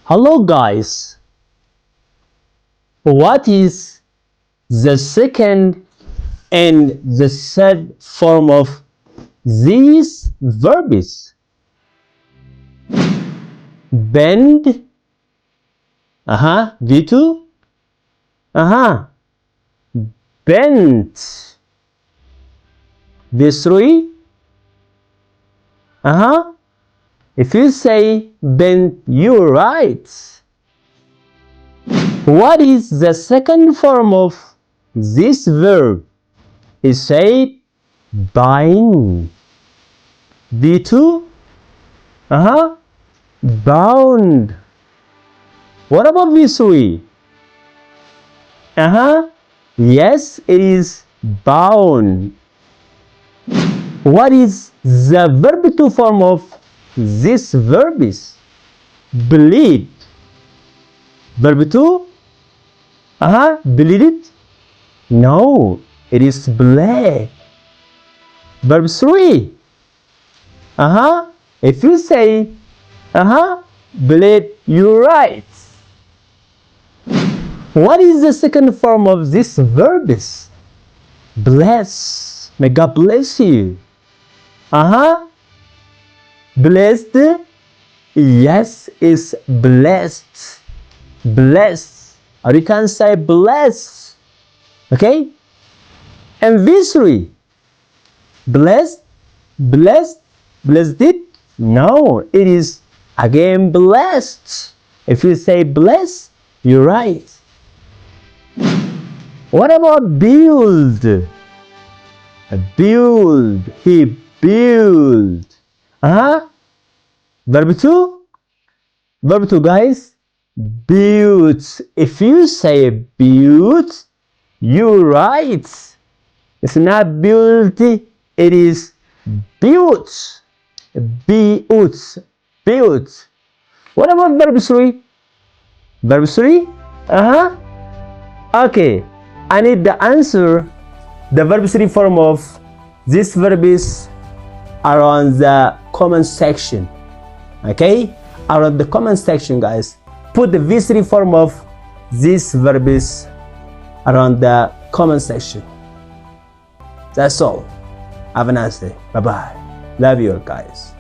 Hello guys. What is the second and the third form of these verbs? Bend. V2. Bent. V3. If you say bend, you're right. What is the second form of this verb? It said bind. V2. Bound. What about V3? Yes, it is bound. What is the verb 2 form of this verb? Is bleed. Verb 2? Bleed it? No, it is bled. Verb 3? If you say bled, you're right. What is the second form of this verb? Is bless. May God bless you. Blessed. Yes, it's blessed. Blessed. Or you can say blessed. Okay? And V3. Blessed. Blessed. Blessed it? No, it is again blessed. If you say blessed, you're right. What about build? Build. He build. Verb 2? Verb 2, guys. Build. If you say build, you're right. It's not built, it is built. Built. Built. What about verb 3? Verb 3? Okay. I need the answer. The verb 3 form of this verb is around the comment section. Okay? Around the comment section, guys. Put the V3 form of this verb is around the comment section. That's all. Have a nice day. Bye-bye. Love you all, guys.